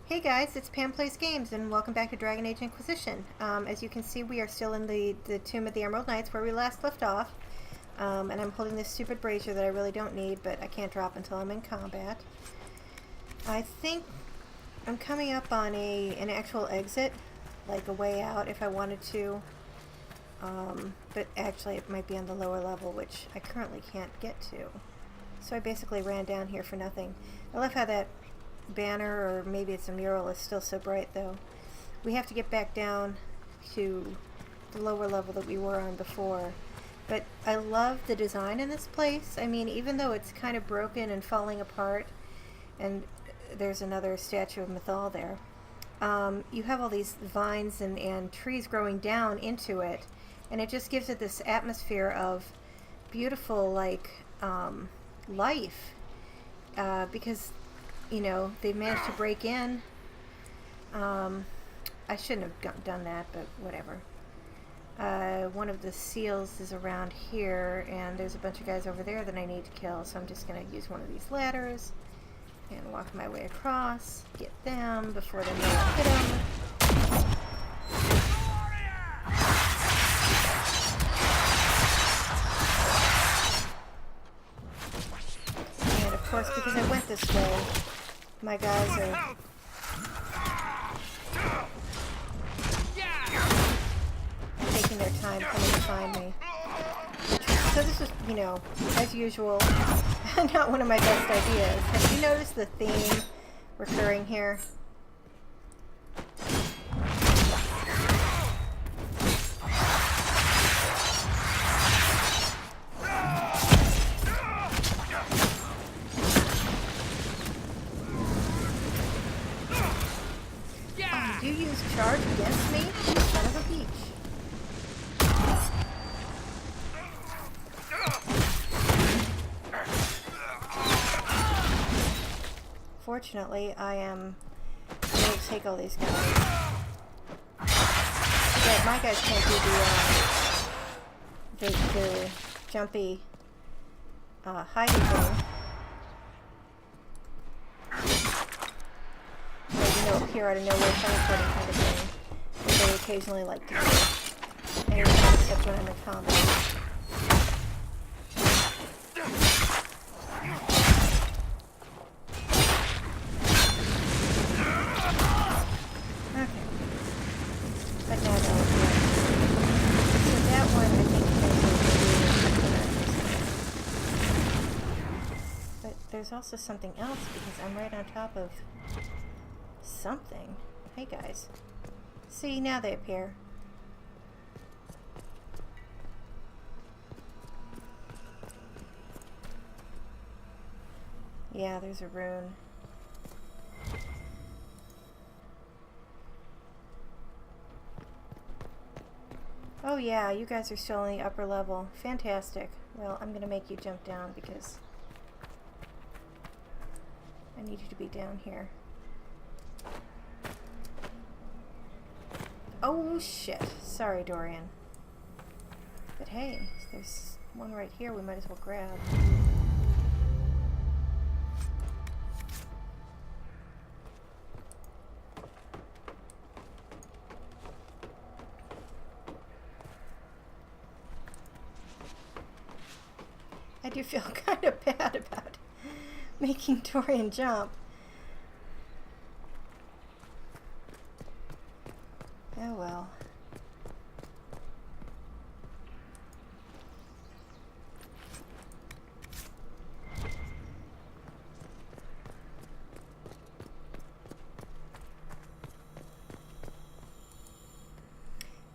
Hey guys, it's Pam Plays Games, and welcome back to Dragon Age Inquisition. As you can see, we are still in the Tomb of the Emerald Knights where we last left off. And I'm holding this stupid brazier that I really don't need, but I can't drop until I'm in combat. I think I'm coming up on an actual exit, like a way out if I wanted to. But actually it might be on the lower level, which I currently can't get to. So I basically ran down here for nothing. I love how that banner, or maybe it's a mural, is still so bright though. We have to get back down to the lower level that we were on before. But I love the design in this place. I mean, even though it's kind of broken and falling apart, and there's another statue of Mythal there, you have all these vines and trees growing down into it, and it just gives it this atmosphere of beautiful, like, life, because you know, they managed to break in. I shouldn't have done that, but whatever. One of the seals is around here, and there's a bunch of guys over there that I need to kill, so I'm just going to use one of these ladders and walk my way across, get them before they hit them. And of course, because I went this way, my guys are taking their time coming to find me. So this is, you know, as usual, not one of my best ideas. Have you noticed the theme recurring here? You use charge against me? You son of a peach. Fortunately, I am able to take all these guys. Yeah, my guys can't do the jumpy hiding thing. Appear out of nowhere, teleporting kind of thing, that they occasionally like to do. And except when I'm in combat. Okay. But now no. So that one I think is but there's also something else, because I'm right on top of something. Hey guys. See, now they appear. Yeah, there's a rune. Oh yeah, you guys are still in the upper level. Fantastic. Well, I'm gonna make you jump down because I need you to be down here. Oh shit. Sorry, Dorian. But hey, there's one right here we might as well grab. I do feel kind of bad about making Dorian jump. Oh well.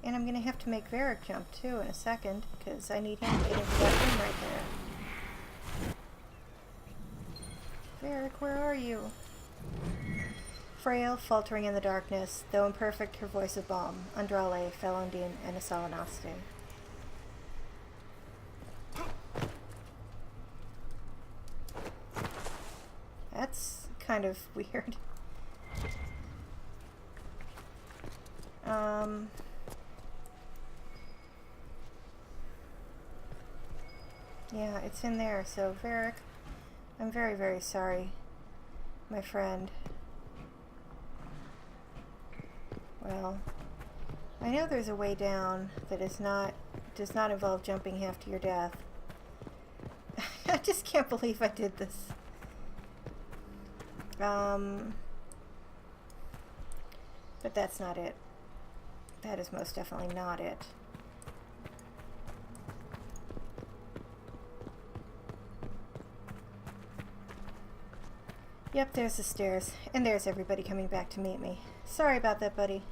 And I'm going to have to make Varric jump too in a second, because I need him to get into that room right there. Varric, where are you? Frail, faltering in the darkness, though imperfect, her voice of balm. Andrale, Felondine, and Asalanaste. That's kind of weird. Yeah, it's in there, so Varric, I'm very, very sorry, my friend. Well, I know there's a way down that does not involve jumping half to your death. I just can't believe I did this. But that's not it. That is most definitely not it. Yep, there's the stairs. And there's everybody coming back to meet me. Sorry about that, buddy.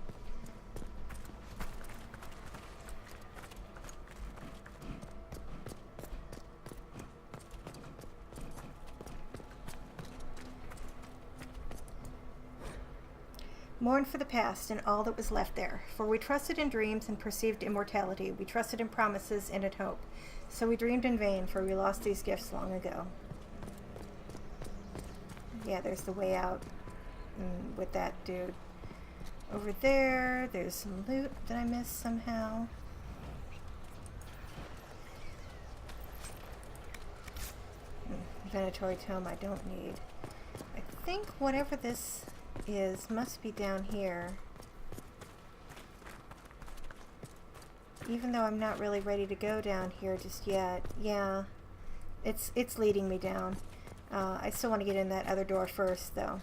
Mourn for the past and all that was left there. For we trusted in dreams and perceived immortality. We trusted in promises and in hope. So we dreamed in vain, for we lost these gifts long ago. Yeah, there's the way out with that dude. Over there, there's some loot that I missed somehow. Venatory tome I don't need. I think whatever this is must be down here. Even though I'm not really ready to go down here just yet. Yeah, it's leading me down. I still want to get in that other door first, though.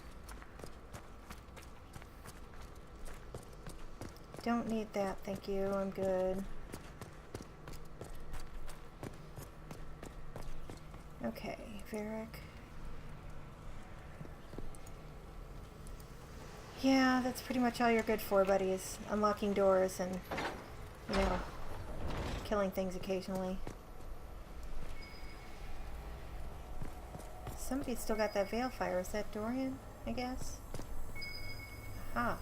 Don't need that, thank you. I'm good. Okay, Varric. Yeah, that's pretty much all you're good for, buddy, is unlocking doors and, you know, killing things occasionally. Somebody's still got that veil fire. Is that Dorian, I guess? Aha.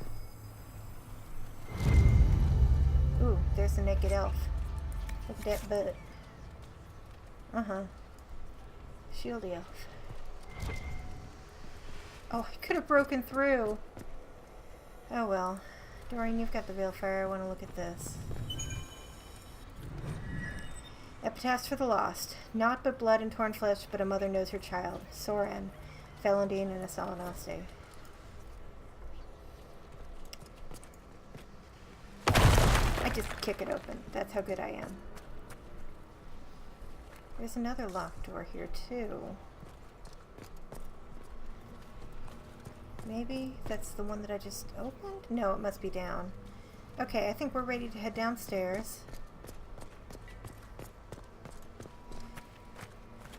Ooh, there's the naked elf. Look at that butt. Uh-huh. Shieldy elf. Oh, I could have broken through. Oh well. Dorian, you've got the veil fire. I want to look at this. Epitaphs for the lost. Naught but blood and torn flesh, but a mother knows her child. Soren, Felondine, and Asalanaste. I just kick it open. That's how good I am. There's another locked door here, too. Maybe that's the one that I just opened? No, it must be down. Okay, I think we're ready to head downstairs.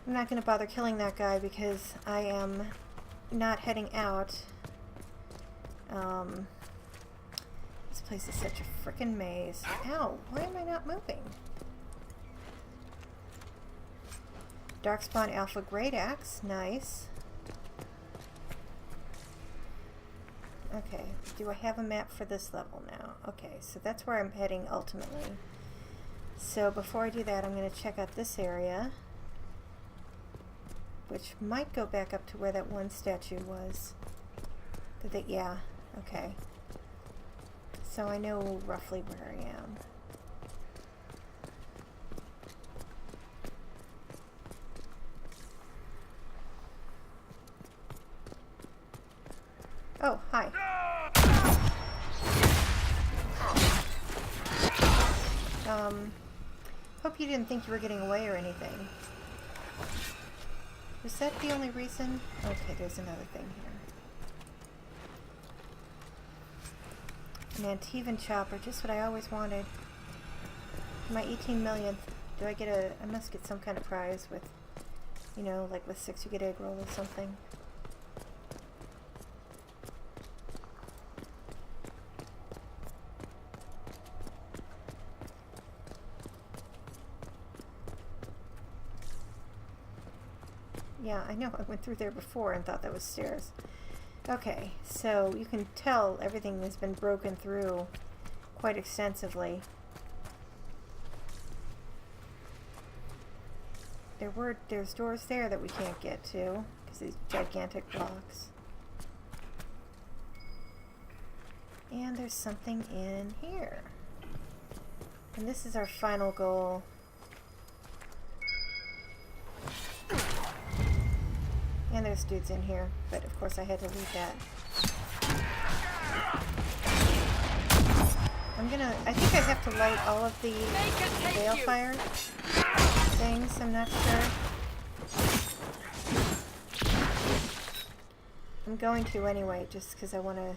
I'm not going to bother killing that guy because I am not heading out. This place is such a frickin' maze. Ow, why am I not moving? Darkspawn Alpha Great Axe, nice. Okay, do I have a map for this level now? Okay, so that's where I'm heading ultimately. So before I do that, I'm going to check out this area, which might go back up to where that one statue was. Yeah, okay. So I know roughly where I am. Oh, hi. Hope you didn't think you were getting away or anything. Was that the only reason? Okay, there's another thing here. An Antivan chopper, just what I always wanted. My 18 millionth. Do I get I must get some kind of prize with, you know, like with 6 you get egg roll or something. Yeah, I know. I went through there before and thought that was stairs. Okay, so you can tell everything has been broken through quite extensively. There's doors there that we can't get to because these gigantic blocks. And there's something in here. And this is our final goal. And there's dudes in here, but of course I had to leave that. I think I have to light all of the balefire things, I'm not sure. I'm going to anyway, just because I want to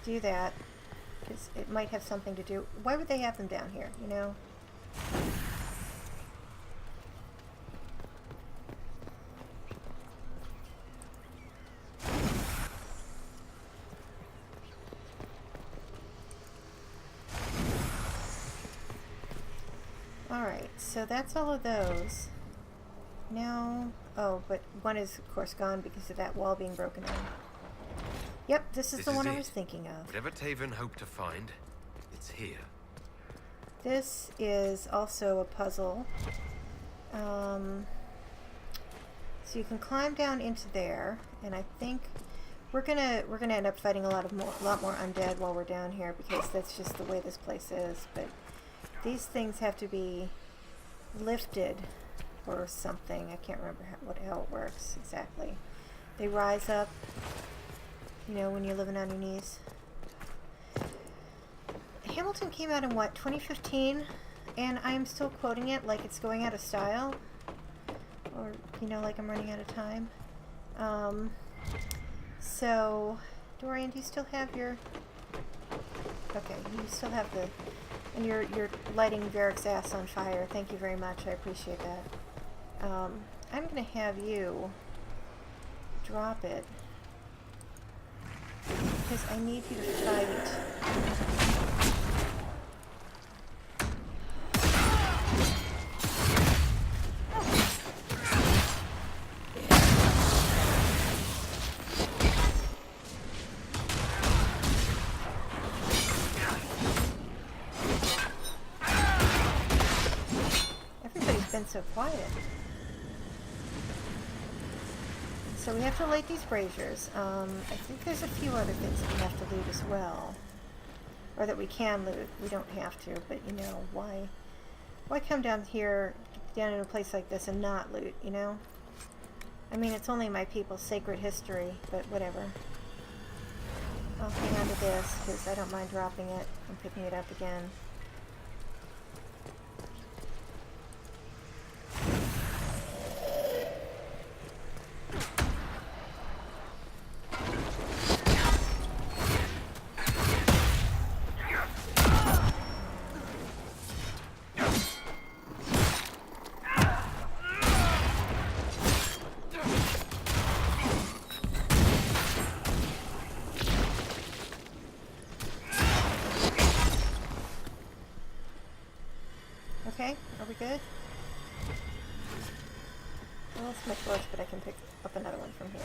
do that, because it might have something to do. Why would they have them down here, you know? Alright, so that's all of those. Now, oh, but one is of course gone because of that wall being broken down. Yep, this is the one I was thinking of. Whatever Taven hoped to find, it's here. This is also a puzzle. So you can climb down into there, and I think we're gonna end up fighting a lot more undead while we're down here, because that's just the way this place is. But these things have to be lifted or something. I can't remember how it works exactly. They rise up, you know, when you're living on your knees. Hamilton came out in what, 2015? And I am still quoting it like it's going out of style. Or, you know, like I'm running out of time. So, Dorian, do you still have your... Okay, you still have the... And you're lighting Varric's ass on fire. Thank you very much. I appreciate that. I'm going to have you drop it. Because I need you to fight. So quiet. So we have to light these braziers. I think there's a few other things that we have to loot as well. Or that we can loot. We don't have to, but you know, why come down here, down in a place like this and not loot, you know? I mean, it's only my people's sacred history, but whatever. I'll hang on to this, because I don't mind dropping it and picking it up again. Okay, are we good? Well, it's my torch, but I can pick up another one from here.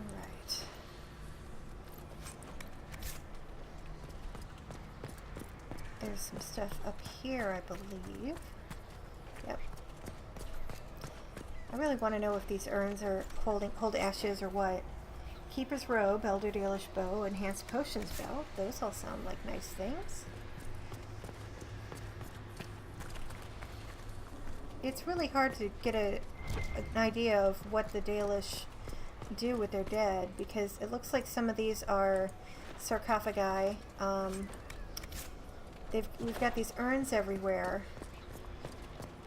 Alright. There's some stuff up here, I believe. Yep. I really want to know if these urns are hold ashes or what. Keeper's robe, Elder Dalish bow, enhanced potions belt. Those all sound like nice things. It's really hard to get an idea of what the Dalish do with their dead, because it looks like some of these are sarcophagi. We've got these urns everywhere.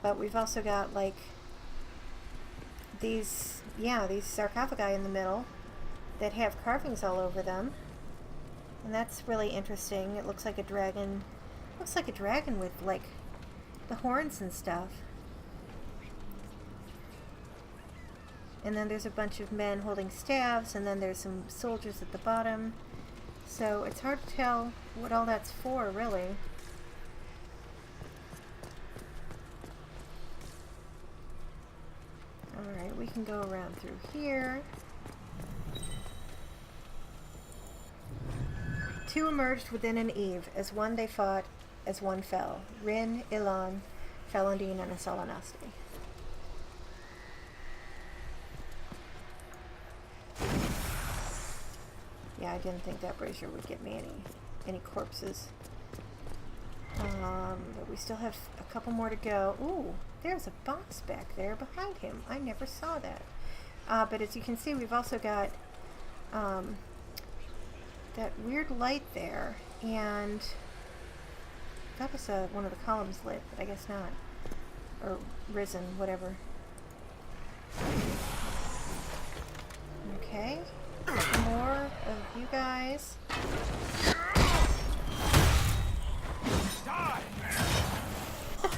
But we've also got, like, these sarcophagi in the middle that have carvings all over them. And that's really interesting. It looks like a dragon. Looks like a dragon with, like, the horns and stuff. And then there's a bunch of men holding staves, and then there's some soldiers at the bottom. So it's hard to tell what all that's for, really. Alright, we can go around through here. Two emerged within an eve. As one they fought, as one fell. Rin, Ilan, Falandine, and Asalanasti. Yeah, I didn't think that brazier would get me any any corpses. But we still have a couple more to go. Ooh, there's a box back there behind him. I never saw that. But as you can see, we've also got that weird light there, and that was one of the columns lit, but I guess not. Or risen, whatever. Okay, more of you guys.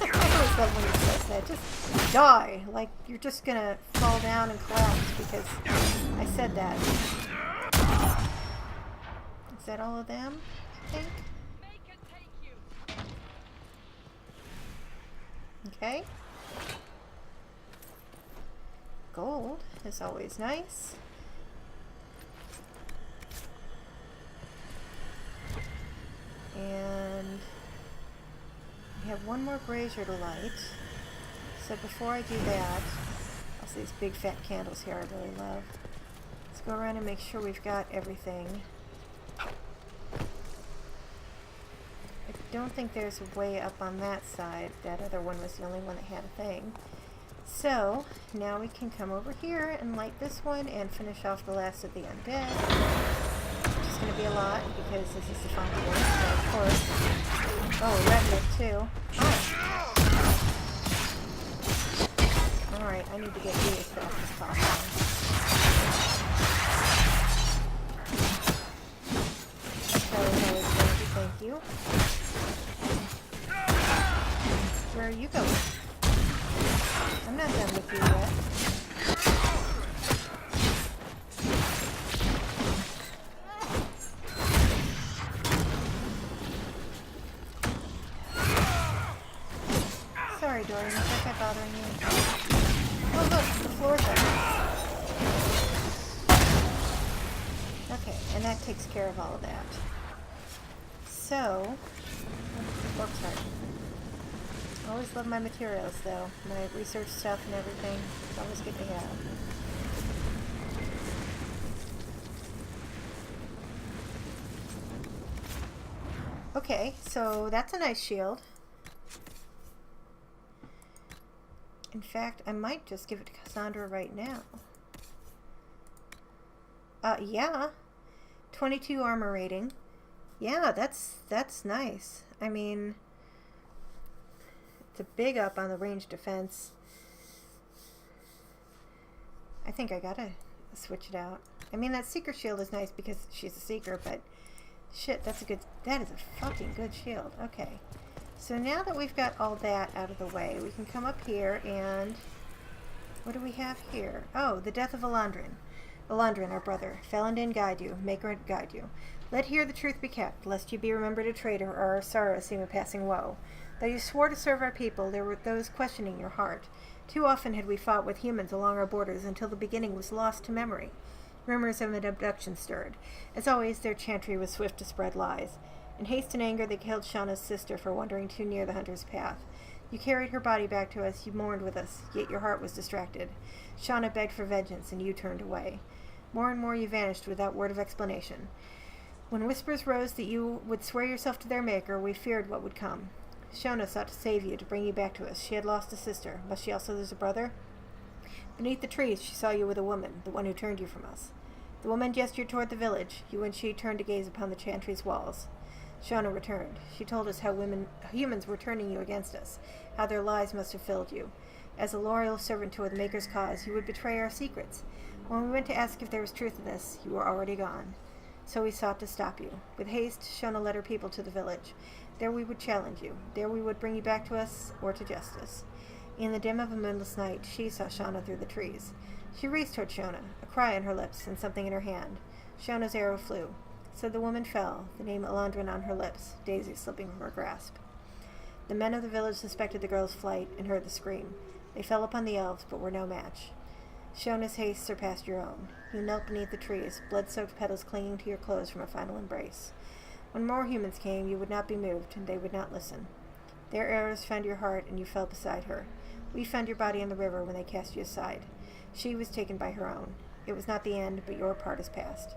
I always love when he says that. Just die. Like you're just gonna fall down and collapse because I said that. Is that all of them, I think? Okay. Gold is always nice. And we have one more brazier to light. So before I do that, I'll see these big fat candles here I really love. Let's go around and make sure we've got everything. I don't think there's a way up on that side. That other one was the only one that had a thing. So now we can come over here and light this one and finish off the last of the undead. Which is going to be a lot because this is the final one, so of course. Oh, revenant too. Oh. Alright, I need to get you as fast as possible. Thank you. Where are you going? I'm not done with you yet. Sorry, Dorian. Is that bothering you? Oh, look. The floor's open. Okay, and that takes care of all of that. So, oops, sorry. I always love my materials, though. My research stuff and everything. It's always good to have. Okay, so that's a nice shield. In fact, I might just give it to Cassandra right now. Yeah. 22 armor rating. Yeah, that's nice. I mean, it's a big up on the ranged defense. I think I gotta switch it out. I mean, that seeker shield is nice because she's a seeker, but shit, that is a fucking good shield. Okay. So now that we've got all that out of the way, we can come up here and what do we have here? Oh, the death of Elandrin. Elandrin, our brother, Felindin guide you, Maker guide you. Let here the truth be kept, lest you be remembered a traitor, or our sorrow seem a passing woe. Though you swore to serve our people, there were those questioning your heart. Too often had we fought with humans along our borders until the beginning was lost to memory. Rumors of an abduction stirred. As always, their chantry was swift to spread lies. In haste and anger, they killed Shauna's sister for wandering too near the hunter's path. You carried her body back to us, you mourned with us, yet your heart was distracted. Shauna begged for vengeance, and you turned away. More and more you vanished without word of explanation. When whispers rose that you would swear yourself to their maker, we feared what would come. Shauna sought to save you, to bring you back to us. She had lost a sister. Must she also lose a brother? Beneath the trees she saw you with a woman, the one who turned you from us. The woman gestured toward the village. You and she turned to gaze upon the chantry's walls. Shauna returned. She told us how humans were turning you against us, how their lies must have filled you. As a loyal servant toward the Maker's cause, you would betray our secrets. When we went to ask if there was truth in this, you were already gone. So we sought to stop you. With haste, Shauna led her people to the village. There we would challenge you. There we would bring you back to us, or to justice. In the dim of a moonless night, she saw Shauna through the trees. She raced toward Shauna, a cry on her lips and something in her hand. Shauna's arrow flew. So the woman fell, the name Elandrin on her lips, Daisy slipping from her grasp. The men of the village suspected the girl's flight and heard the scream. They fell upon the elves, but were no match. Shauna's haste surpassed your own. You knelt beneath the trees, blood-soaked petals clinging to your clothes from a final embrace. When more humans came, you would not be moved, and they would not listen. Their arrows found your heart, and you fell beside her. We found your body in the river when they cast you aside. She was taken by her own. It was not the end, but your part is past.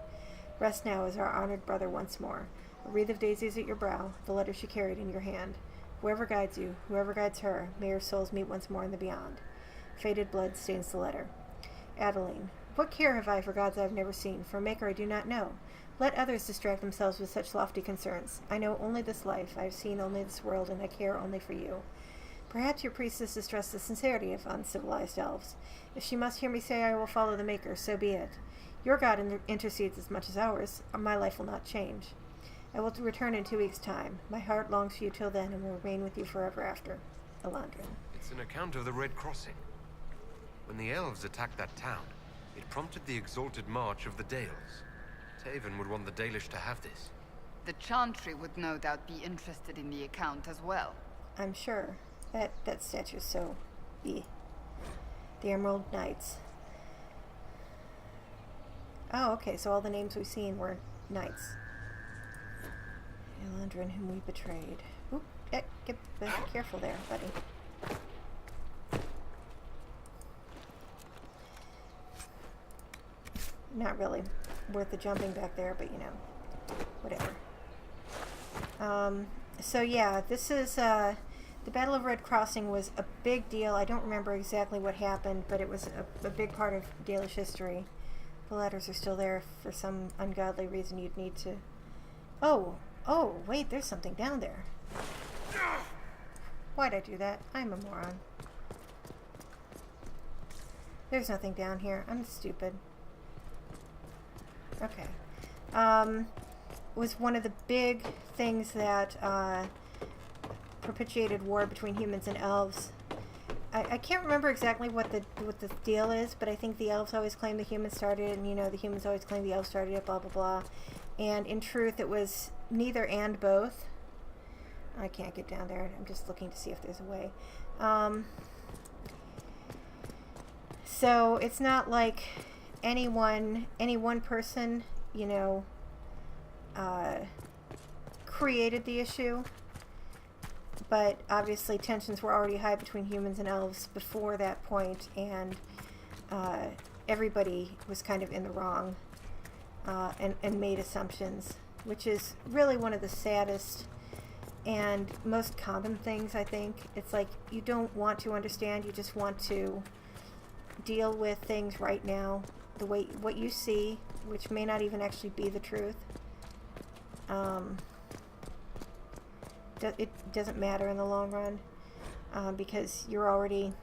Rest now as our honored brother once more. A wreath of daisies at your brow, the letter she carried in your hand. Whoever guides you, whoever guides her, may your souls meet once more in the beyond. Faded blood stains the letter. Adeline, what care have I for gods I have never seen, for a maker I do not know? Let others distract themselves with such lofty concerns. I know only this life, I have seen only this world, and I care only for you. Perhaps your priestess distrusts the sincerity of uncivilized elves. If she must hear me say I will follow the Maker, so be it. Your God intercedes as much as ours. My life will not change. I will return in 2 weeks' time. My heart longs for you till then and will remain with you forever after. Elandrin. It's an account of the Red Crossing. When the elves attacked that town, it prompted the exalted march of the Dales. Taven would want the Dalish to have this. The Chantry would no doubt be interested in the account as well. I'm sure. That statue's so... The Emerald Knights. Oh, okay, so all the names we've seen were knights. Elandrin, whom we betrayed. Oop, get careful there, buddy. Not really worth the jumping back there, but you know, whatever. So yeah, this is, the Battle of Red Crossing was a big deal. I don't remember exactly what happened, but it was a big part of Dalish history. The letters are still there for some ungodly reason you'd need to... Oh, wait, there's something down there. Why'd I do that? I'm a moron. There's nothing down here. I'm stupid. Okay. Was one of the big things that propitiated war between humans and elves. I can't remember exactly what the deal is, but I think the elves always claim the humans started it, and you know, the humans always claim the elves started it, blah blah blah. And in truth, it was neither and both. I can't get down there. I'm just looking to see if there's a way. So it's not like any one person, you know, created the issue. But obviously tensions were already high between humans and elves before that point, and everybody was kind of in the wrong and made assumptions, which is really one of the saddest and most common things, I think. It's like you don't want to understand, you just want to deal with things right now, the way what you see, which may not even actually be the truth. It doesn't matter in the long run because you're already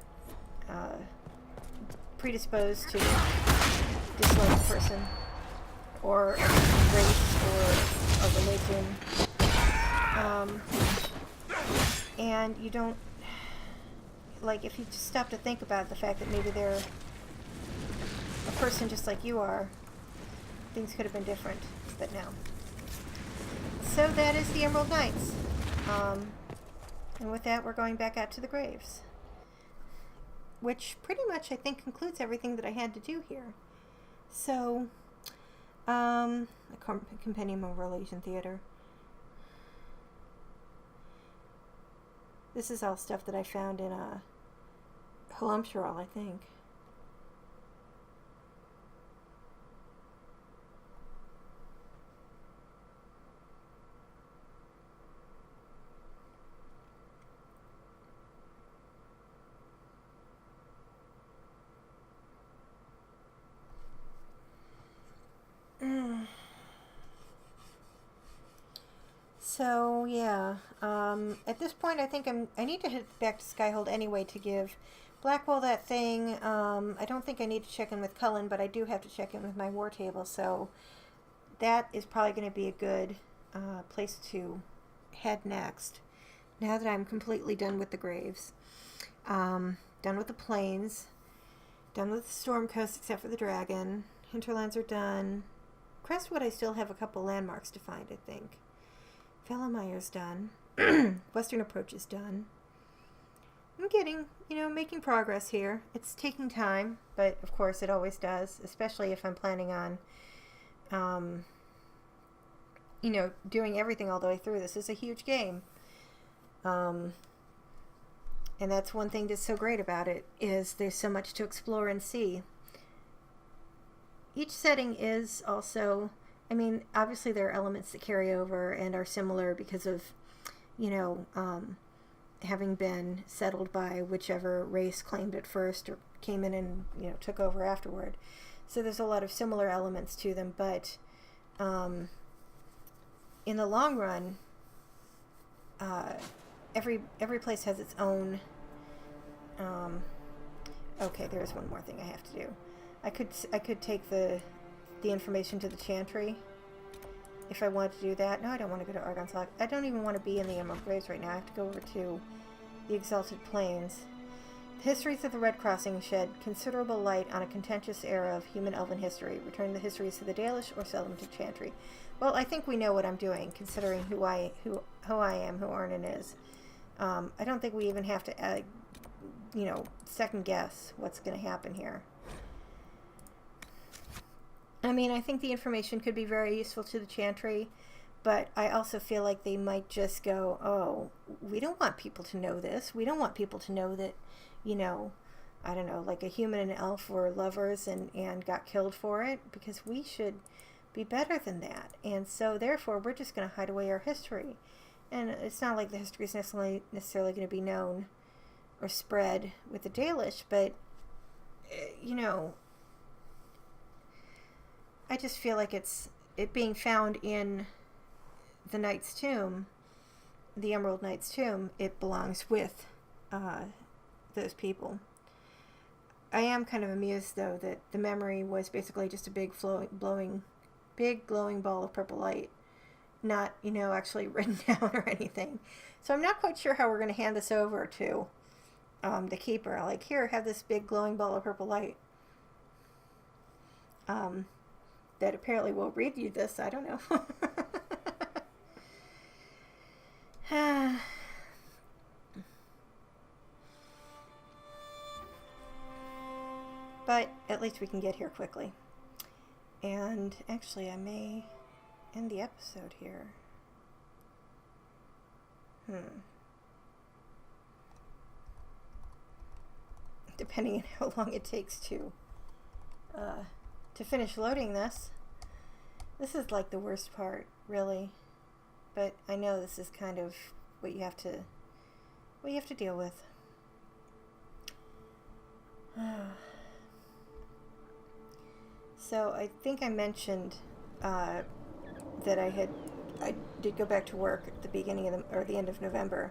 predisposed to dislike a person or a race or a religion, and you don't, like, if you just stop to think about the fact that maybe they're a person just like you are, things could have been different, but no. So that is the Emerald Knights. And with that, we're going back out to the graves. Which pretty much, I think, concludes everything that I had to do here. So, a Compendium of Relation Theater. This is all stuff that I found in Halamsharal, I think. So yeah, at this point I think I need to head back to Skyhold anyway to give Blackwell that thing. I don't think I need to check in with Cullen, but I do have to check in with my war table, so that is probably going to be a good place to head next. Now that I'm completely done with the graves, done with the plains, done with the Storm Coast except for the dragon, hinterlands are done. Crestwood I still have a couple landmarks to find, I think. Fellowmire's done. Western Approach is done. I'm getting, making progress here. It's taking time, but of course it always does, especially if I'm planning on, doing everything all the way through. This is a huge game. And that's one thing that's so great about it, is there's so much to explore and see. Each setting is also I mean, obviously there are elements that carry over and are similar because of, you know, having been settled by whichever race claimed it first or came in and, you know, took over afterward. So there's a lot of similar elements to them, but in the long run, every place has its own. Okay, there's one more thing I have to do. I could take the information to the Chantry if I wanted to do that. No, I don't want to go to Argon's Lock. I don't even want to be in the Emerald Graves right now. I have to go over to the Exalted Plains. The histories of the Red Crossing shed considerable light on a contentious era of human elven history. Return the histories to the Dalish or sell them to Chantry. Well, I think we know what I'm doing, considering who I am, who Arnon is. I don't think we even have to, you know, second guess what's going to happen here. I mean, I think the information could be very useful to the Chantry, but I also feel like they might just go, oh, we don't want people to know this. We don't want people to know that, you know, I don't know, like a human and an elf were lovers and got killed for it, because we should be better than that. And so, therefore, we're just going to hide away our history. And it's not like the history is necessarily going to be known or spread with the Dalish, but, you know, I just feel like it being found in the Knight's Tomb, the Emerald Knight's Tomb, it belongs with those people. I am kind of amused, though, that the memory was basically just a big glowing ball of purple light, not, you know, actually written down or anything. So I'm not quite sure how we're going to hand this over to the Keeper. Like, here, have this big glowing ball of purple light. That apparently will read you this. I don't know. But at least we can get here quickly. And actually, I may end the episode here. Depending on how long it takes to finish loading this. This is like the worst part, really. But I know this is kind of what you have to deal with. So I think I mentioned that I did go back to work at the beginning of the end of November,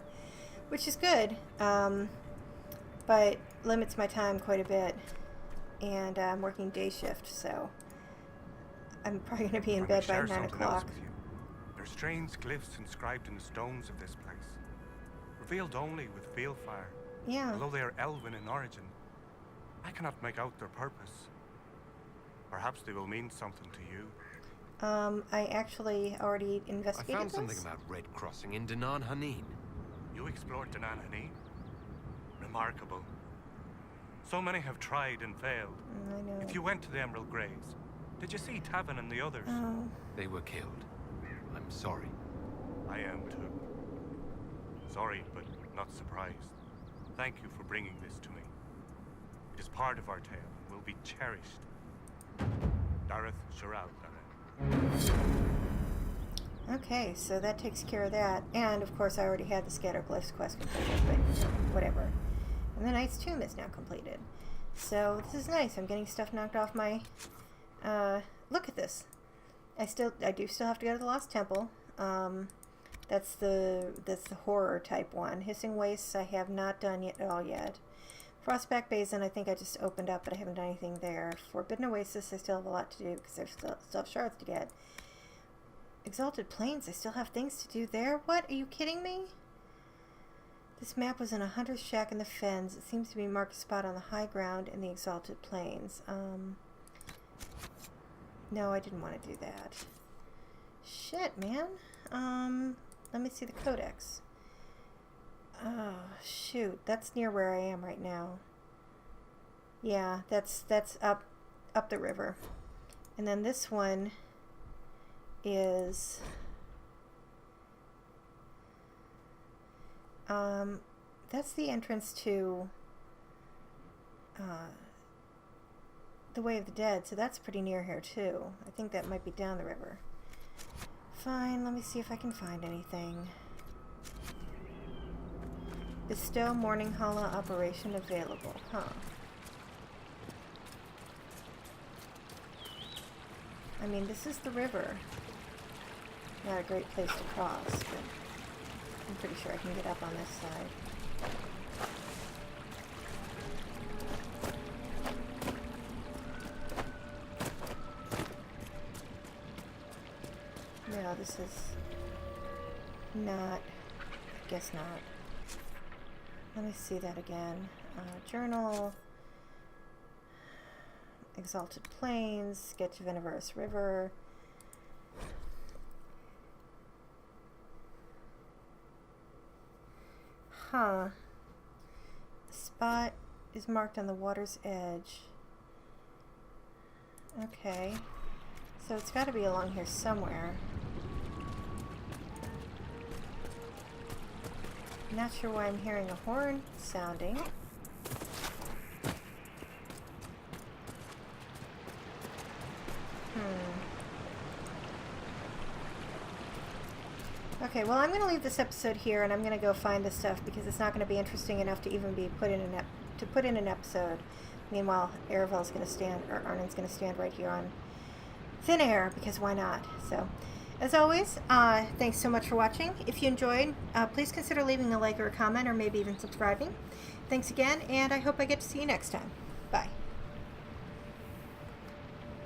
which is good, but limits my time quite a bit. And I'm working day shift, so I'm probably going to be in bed by 9 o'clock. There are strange glyphs inscribed in the stones of this place, revealed only with field fire. Yeah. Although they are Elvhen in origin, I cannot make out their purpose. Perhaps they will mean something to you. I actually already investigated I found this. something about Red Crossing in Danan Hanin. You explored Danan Hanin? Remarkable. So many have tried and failed. I know. If you went to the Emerald Graves, did you see Tavin and the others? Oh. They were killed. I'm sorry. I am too. Sorry, but not surprised. Thank you for bringing this to me. It is part of our tale and will be cherished. Dareth Sharad, Okay, so that takes care of that. And, of course, I already had the Scatterglyphs quest completed, but whatever. And the Knight's Tomb is now completed. So, this is nice. I'm getting stuff knocked off my... look at this. I do still have to go to the Lost Temple. That's the horror type one. Hissing Wastes I have not done at all yet. Frostback Basin I think I just opened up, but I haven't done anything there. Forbidden Oasis I still have a lot to do because there's still have shards to get. Exalted Plains I still have things to do there. What? Are you kidding me? This map was in a hunter's shack in the fens. It seems to be marked a spot on the high ground in the Exalted Plains. No, I didn't want to do that. Shit, man. Let me see the codex. Oh, shoot. That's near where I am right now. Yeah, that's up the river. And then this one is... that's the entrance to the Way of the Dead, so that's pretty near here too. I think that might be down the river. Fine, let me see if I can find anything. Bestow Morning Hollow operation available. Huh. I mean, this is the river. Not a great place to cross, but I'm pretty sure I can get up on this side. No, this is not. I guess not. Let me see that again. Journal. Exalted Plains. Sketch of Inverse River. Huh. The spot is marked on the water's edge. Okay. So it's got to be along here somewhere. Not sure why I'm hearing a horn sounding. Okay, well, I'm going to leave this episode here, and I'm going to go find this stuff because it's not going to be interesting enough to even be put in an episode. Meanwhile, Aravel's going to stand, or Arnin's going to stand right here on thin air because why not? So, as always, thanks so much for watching. If you enjoyed, please consider leaving a like or a comment, or maybe even subscribing. Thanks again, and I hope I get to see you next time.